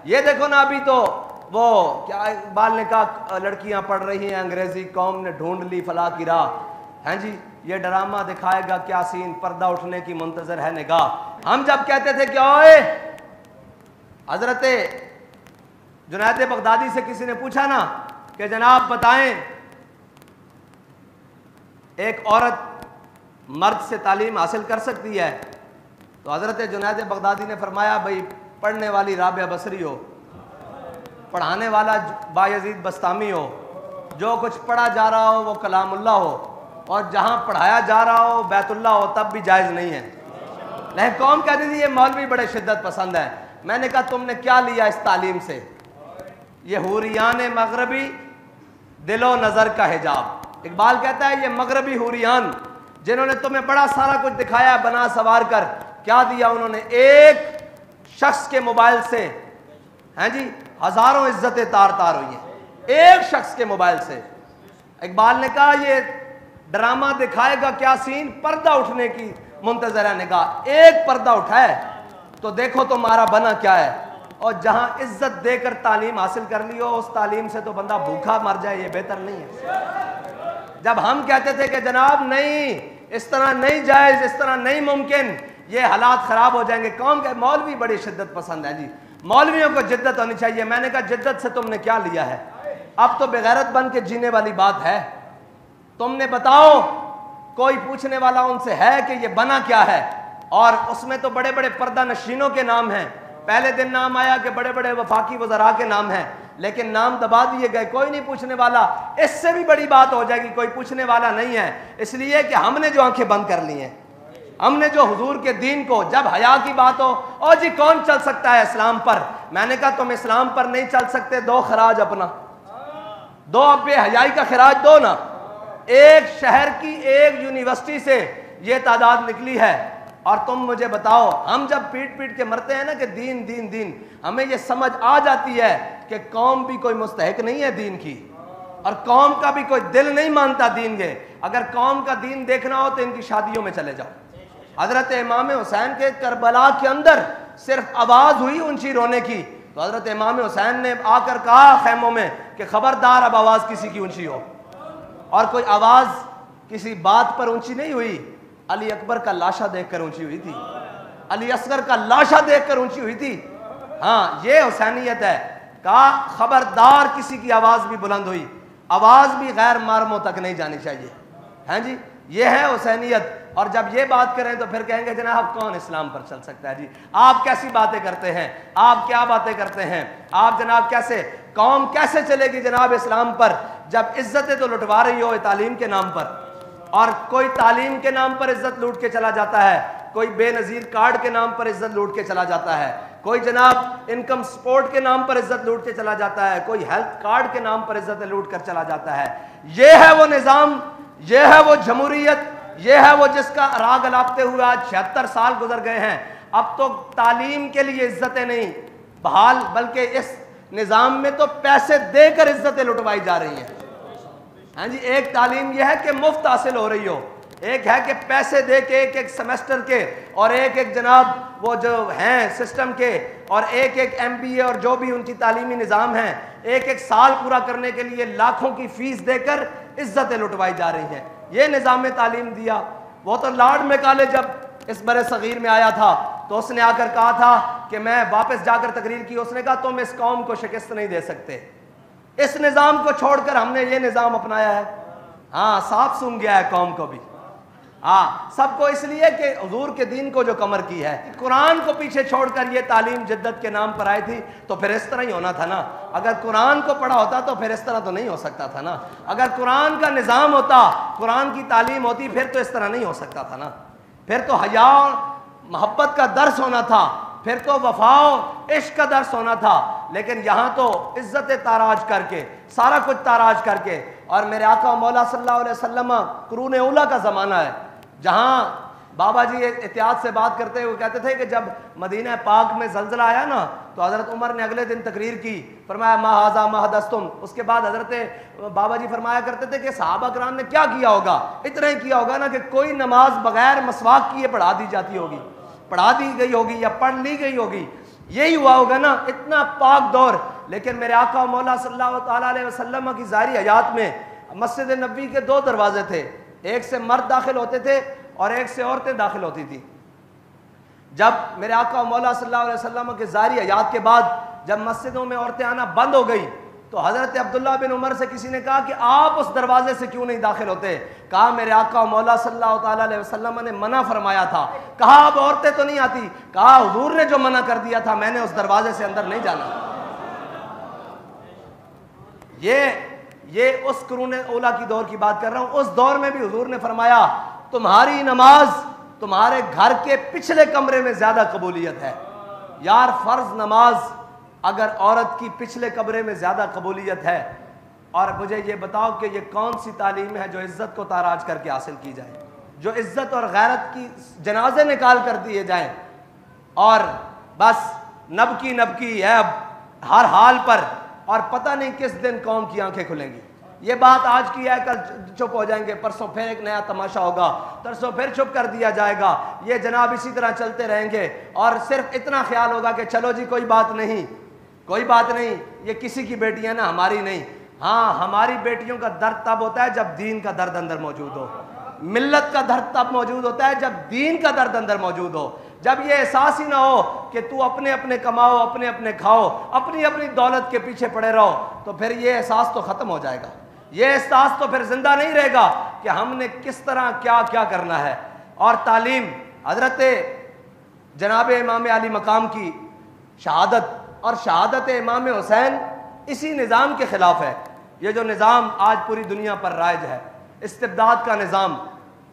یہ دیکھو نا ابھی تو وہ کیا اقبال نے کہا لڑکیاں پڑھ رہی ہیں انگریزی، قوم نے ڈھونڈ لی فلاح کی راہ. ہیں جی یہ ڈرامہ دکھائے گا کیا سین، پردہ اٹھنے کی منتظر ہے نگاہ. ہم جب کہتے تھے کہ اوئے حضرت جنید بغدادی سے کسی نے پوچھا نا کہ جناب بتائیں ایک عورت مرد سے تعلیم حاصل کر سکتی ہے، تو حضرت جنید بغدادی نے فرمایا بھئی پڑھنے والی رابعہ بصری ہو، پڑھانے والا بایزید بستامی ہو، جو کچھ پڑھا جا رہا ہو وہ کلام اللہ ہو، اور جہاں پڑھایا جا رہا ہو بیت اللہ ہو، تب بھی جائز نہیں ہے. لیکن قوم کہتی تھی یہ مولوی بڑے شدت پسند ہے. میں نے کہا تم نے کیا لیا اس تعلیم سے؟ یہ حوریان مغربی دل و نظر کا حجاب. اقبال کہتا ہے یہ مغربی حوریان جنہوں نے تمہیں بڑا سارا کچھ دکھایا بنا سوار کر، کیا دیا انہوں نے؟ ایک شخص کے موبائل سے ہیں جی ہزاروں عزتیں تار تار ہوئی ہیں، ایک شخص کے موبائل سے. اقبال نے کہا یہ ڈرامہ دکھائے گا کیا سین، پردہ اٹھنے کی منتظر ہے نگاہ. ایک پردہ اٹھائے تو دیکھو تمہارا بنا کیا ہے. اور جہاں عزت دے کر تعلیم حاصل کر لی ہو اس تعلیم سے تو بندہ بھوکا مر جائے، یہ بہتر نہیں ہے. جب ہم کہتے تھے کہ جناب نہیں اس طرح نہیں جائز، اس طرح نہیں ممکن، یہ حالات خراب ہو جائیں گے، قوم کے مولوی بڑی شدت پسند ہے جی، مولویوں کو جدت ہونی چاہیے. میں نے کہا جدت سے تم نے کیا لیا ہے؟ اب تو بغیرت بن کے جینے والی بات ہے. تم نے بتاؤ کوئی پوچھنے والا ان سے ہے کہ یہ بنا کیا ہے؟ اور اس میں تو بڑے بڑے پردہ نشینوں کے نام ہیں. پہلے دن نام آیا کہ بڑے بڑے وفاقی وزراء کے نام ہیں، لیکن نام دبا دیے گئے، کوئی نہیں پوچھنے والا. اس سے بھی بڑی بات ہو جائے گی کوئی پوچھنے والا نہیں ہے، اس لیے کہ ہم نے جو آنکھیں بند کر لی ہیں، ہم نے جو حضور کے دین کو، جب حیا کی بات ہو او جی کون چل سکتا ہے اسلام پر، میں نے کہا تم اسلام پر نہیں چل سکتے، دو خراج اپنا، دو بے حیائی کا خراج دو نا. ایک شہر کی ایک یونیورسٹی سے یہ تعداد نکلی ہے، اور تم مجھے بتاؤ ہم جب پیٹ پیٹ کے مرتے ہیں نا کہ دین دین دین، ہمیں یہ سمجھ آ جاتی ہے کہ قوم بھی کوئی مستحق نہیں ہے دین کی، اور قوم کا بھی کوئی دل نہیں مانتا دین کے. اگر قوم کا دین دیکھنا ہو تو ان کی شادیوں میں چلے جاؤ. حضرت امام حسین کے کربلا کے اندر صرف آواز ہوئی اونچی رونے کی تو حضرت امام حسین نے آ کر کہا خیموں میں کہ خبردار اب آواز کسی کی اونچی ہو. اور کوئی آواز کسی بات پر اونچی نہیں ہوئی، علی اکبر کا لاشا دیکھ کر اونچی ہوئی تھی، علی اصغر کا لاشا دیکھ کر اونچی ہوئی تھی. ہاں یہ حسینیت ہے. کہا خبردار کسی کی آواز بھی بلند ہوئی، آواز بھی غیر مرموں تک نہیں جانی چاہیے. ہیں جی یہ ہے حسینیت. اور جب یہ بات کریں تو پھر کہیں گے جناب کون اسلام پر چل سکتا ہے؟ جی آپ کیسی باتیں کرتے ہیں، آپ کیا باتیں کرتے ہیں، آپ جناب کیسے، قوم کیسے چلے گی جناب اسلام پر جب عزتیں تو لٹوا رہی ہو تعلیم کے نام پر. اور کوئی تعلیم کے نام پر عزت لوٹ کے چلا جاتا ہے، کوئی بے نظیر کارڈ کے نام پر عزت لوٹ کے چلا جاتا ہے، کوئی جناب انکم سپورٹ کے نام پر عزت لوٹ کے چلا جاتا ہے، کوئی ہیلتھ کارڈ کے نام پر عزت لوٹ کر چلا جاتا ہے. یہ ہے وہ نظام، یہ ہے وہ جمہوریت، یہ ہے وہ جس کا راگ الاپتے ہوئے آج 76 سال گزر گئے ہیں. اب تو تعلیم کے لیے عزتیں نہیں بحال، بلکہ اس نظام میں تو پیسے دے کر عزتیں لٹوائی جا رہی ہیں. ہاں جی ایک تعلیم یہ ہے کہ مفت حاصل ہو رہی ہو، ایک ہے کہ پیسے دے کے ایک ایک سیمسٹر کے، اور ایک ایک جناب وہ جو ہیں سسٹم کے، اور ایک ایک ایم بی اے اور جو بھی ان کی تعلیمی نظام ہیں، ایک ایک سال پورا کرنے کے لیے لاکھوں کی فیس دے کر عزتیں لٹوائی جا رہی ہیں. یہ نظام تعلیم دیا. وہ تو لارڈ میکالے جب اس بر صغیر میں آیا تھا تو اس نے آ کر کہا تھا کہ میں واپس جا کر تقریر کی، اس نے کہا تم اس قوم کو شکست نہیں دے سکتے. اس نظام کو چھوڑ کر ہم نے یہ نظام اپنایا ہے. ہاں صاف سن گیا ہے قوم کو بھی، ہاں سب کو، اس لیے کہ حضور کے دین کو جو کمر کی ہے، قرآن کو پیچھے چھوڑ کر یہ تعلیم جدت کے نام پر آئی تھی تو پھر اس طرح ہی ہونا تھا نا. اگر قرآن کو پڑھا ہوتا تو پھر اس طرح تو نہیں ہو سکتا تھا نا. اگر قرآن کا نظام ہوتا، قرآن کی تعلیم ہوتی، پھر تو اس طرح نہیں ہو سکتا تھا نا. پھر تو حیا اور محبت کا درس ہونا تھا، پھر تو وفا و عشق کا درس ہونا تھا. لیکن یہاں تو عزت تاراج کر کے، سارا کچھ تاراج کر کے. اور میرے آقا مولا صلی اللہ علیہ وسلم قرون اولا کا زمانہ ہے جہاں بابا جی احتیاط سے بات کرتے ہوئے کہتے تھے کہ جب مدینہ پاک میں زلزلہ آیا نا تو حضرت عمر نے اگلے دن تقریر کی، فرمایا ما ھذا ما حدثتم. اس کے بعد حضرت بابا جی فرمایا کرتے تھے کہ صحابہ کرام نے کیا کیا ہوگا؟ اتنا ہی کیا ہوگا نا کہ کوئی نماز بغیر مسواک کیے پڑھا دی جاتی ہوگی، پڑھا دی گئی ہوگی یا پڑھ لی گئی ہوگی. یہی ہوا ہوگا نا، اتنا پاک دور. لیکن میرے آقا و مولا صلی اللہ تعالیٰ علیہ وسلم کی ظاہری حیات میں مسجد نبوی کے 2 دروازے تھے، ایک سے مرد داخل ہوتے تھے اور ایک سے عورتیں داخل ہوتی تھی. جب میرے آقا و مولا صلی اللہ علیہ وسلم کے ظاہری حیات کے بعد جب مسجدوں میں عورتیں آنا بند ہو گئی تو حضرت عبداللہ بن عمر سے کسی نے کہا کہ آپ اس دروازے سے کیوں نہیں داخل ہوتے؟ کہا میرے آقا و مولا صلی اللہ تعالیٰ علیہ وسلم نے منع فرمایا تھا. کہا اب عورتیں تو نہیں آتی. کہا حضور نے جو منع کر دیا تھا میں نے اس دروازے سے اندر نہیں جانا. یہ اس قرون اولا کی دور کی بات کر رہا ہوں. اس دور میں بھی حضور نے فرمایا تمہاری نماز تمہارے گھر کے پچھلے کمرے میں زیادہ قبولیت ہے. یار فرض نماز اگر عورت کی پچھلے کمرے میں زیادہ قبولیت ہے، اور مجھے یہ بتاؤ کہ یہ کون سی تعلیم ہے جو عزت کو تاراج کر کے حاصل کی جائے، جو عزت اور غیرت کی جنازے نکال کر دیے جائیں اور بس نبکی ہے اب ہر حال پر، اور پتہ نہیں کس دن قوم کی آنکھیں کھلیں گی. یہ بات آج کی ہے، کل چپ ہو جائیں گے، پرسوں پھر ایک نیا تماشا ہوگا، ترسوں پھر چپ کر دیا جائے گا. یہ جناب اسی طرح چلتے رہیں گے اور صرف اتنا خیال ہوگا کہ چلو جی کوئی بات نہیں، یہ کسی کی بیٹی ہے نا، ہماری نہیں. ہاں ہماری بیٹیوں کا درد تب ہوتا ہے جب دین کا درد اندر موجود ہو. ملت کا درد تب موجود ہوتا ہے جب دین کا درد اندر موجود ہو. جب یہ احساس ہی نہ ہو کہ تو اپنے کماؤ، اپنے کھاؤ، اپنی دولت کے پیچھے پڑے رہو، تو پھر یہ احساس تو ختم ہو جائے گا. یہ احساس تو پھر زندہ نہیں رہے گا کہ ہم نے کس طرح کیا کرنا ہے. اور تعلیم حضرت جناب امام علی مقام کی شہادت اور شہادت امام حسین اسی نظام کے خلاف ہے. یہ جو نظام آج پوری دنیا پر رائج ہے، استبداد کا نظام،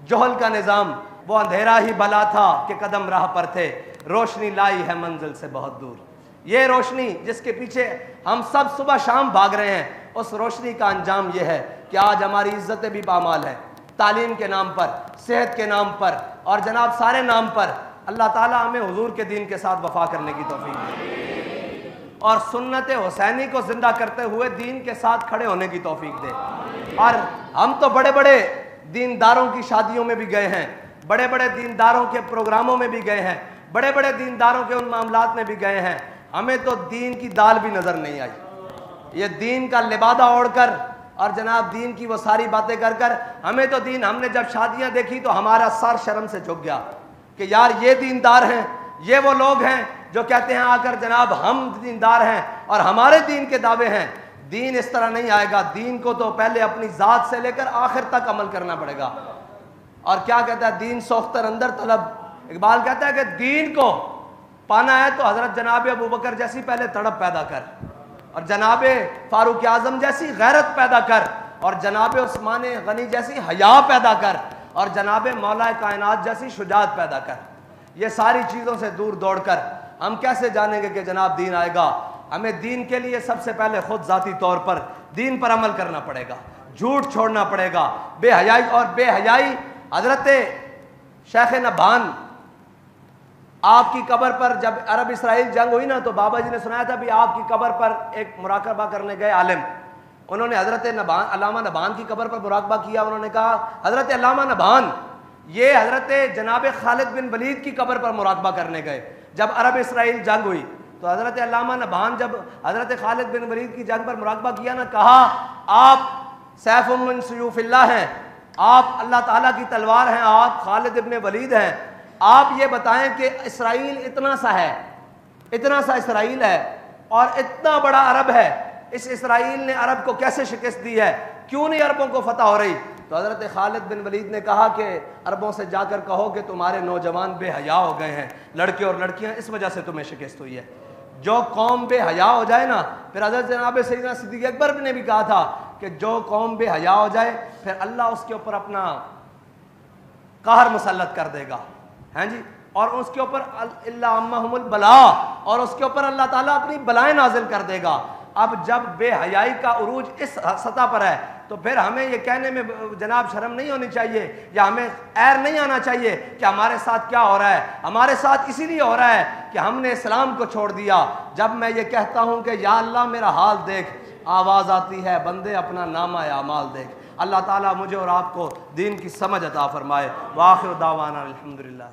جہل کا نظام، وہ اندھیرا ہی بلا تھا کہ قدم راہ پر تھے، روشنی لائی ہے منزل سے بہت دور. یہ روشنی جس کے پیچھے ہم سب صبح شام بھاگ رہے ہیں، اس روشنی کا انجام یہ ہے کہ آج ہماری عزتیں بھی پامال ہیں. تعلیم کے نام پر، صحت کے نام پر اور جناب سارے نام پر. اللہ تعالیٰ ہمیں حضور کے دین کے ساتھ وفا کرنے کی توفیق دے اور سنت حسینی کو زندہ کرتے ہوئے دین کے ساتھ کھڑے ہونے کی توفیق دے. اور ہم تو بڑے بڑے دینداروں کی شادیوں میں بھی گئے ہیں، بڑے بڑے دینداروں کے پروگراموں میں بھی گئے ہیں، بڑے بڑے دینداروں کے ان معاملات میں بھی گئے ہیں. ہمیں تو دین کی دال بھی نظر نہیں آئی. یہ دین کا لبادہ اوڑھ کر اور جناب دین کی وہ ساری باتیں کر ہمیں تو ہم نے جب شادیاں دیکھی تو ہمارا سر شرم سے جھک گیا کہ یار یہ دیندار ہیں، یہ وہ لوگ ہیں جو کہتے ہیں آ کر جناب ہم دیندار ہیں اور ہمارے دین کے دعوے ہیں. دین اس طرح نہیں آئے گا. دین کو تو پہلے اپنی ذات سے لے کر آخر تک عمل کرنا پڑے گا. اور کیا کہتا ہے دین سوختر اندر طلب. اقبال کہتا ہے کہ دین کو پانا ہے تو حضرت جناب ابو بکر جیسی پہلے تڑپ پیدا کر، اور جناب فاروق اعظم جیسی غیرت پیدا کر، اور جناب عثمان غنی جیسی حیا پیدا کر، اور جناب مولا کائنات جیسی شجاعت پیدا کر. یہ ساری چیزوں سے دور دوڑ کر ہم کیسے جانیں گے کہ جناب دین آئے گا؟ ہمیں دین کے لیے سب سے پہلے خود ذاتی طور پر دین پر عمل کرنا پڑے گا، جھوٹ چھوڑنا پڑے گا، بے حیائی. حضرت شیخ نبھان آپ کی قبر پر جب عرب اسرائیل جنگ ہوئی نا تو بابا جی نے سنایا تھا بھی آپ کی قبر پر ایک مراقبہ کرنے گئے عالم. انہوں نے حضرت علامہ نبھان کی قبر پر مراقبہ کیا. انہوں نے کہا حضرت علامہ نبھان یہ حضرت جناب خالد بن ولید کی قبر پر مراقبہ کرنے گئے جب عرب اسرائیل جنگ ہوئی. تو حضرت علامہ نبھان جب حضرت خالد بن ولید کی جنگ پر مراقبہ کیا نا، کہا آپ سیف من سیوف اللہ ہیں، آپ اللہ تعالیٰ کی تلوار ہیں، آپ خالد ابن ولید ہیں. آپ یہ بتائیں کہ اسرائیل اتنا سا اسرائیل ہے اور اتنا بڑا عرب ہے، اس اسرائیل نے عرب کو کیسے شکست دی ہے؟ کیوں نہیں عربوں کو فتح ہو رہی؟ تو حضرت خالد بن ولید نے کہا کہ عربوں سے جا کر کہو کہ تمہارے نوجوان بے حیا ہو گئے ہیں، لڑکے اور لڑکیاں، اس وجہ سے تمہیں شکست ہوئی ہے. جو قوم بے حیا ہو جائے نا، پھر حضرت جناب سیدنا صدیق اکبر نے بھی کہا تھا کہ جو قوم بے حیا ہو جائے پھر اللہ اس کے اوپر اپنا قہر مسلط کر دے گا. ہاں جی، اور اس کے اوپر اللہ عمہم البلا، اور اس کے اوپر اللہ تعالیٰ اپنی بلائیں نازل کر دے گا. اب جب بے حیائی کا عروج اس سطح پر ہے تو پھر ہمیں یہ کہنے میں جناب شرم نہیں ہونی چاہیے یا ہمیں عیر نہیں آنا چاہیے کہ ہمارے ساتھ کیا ہو رہا ہے. ہمارے ساتھ اسی لیے ہو رہا ہے کہ ہم نے اسلام کو چھوڑ دیا. جب میں یہ کہتا ہوں کہ یا اللہ میرا حال دیکھ، آواز آتی ہے بندے اپنا نامہ اعمال دیکھ. اللہ تعالیٰ مجھے اور آپ کو دین کی سمجھ عطا فرمائے. وآخر دعوانا الحمدللہ.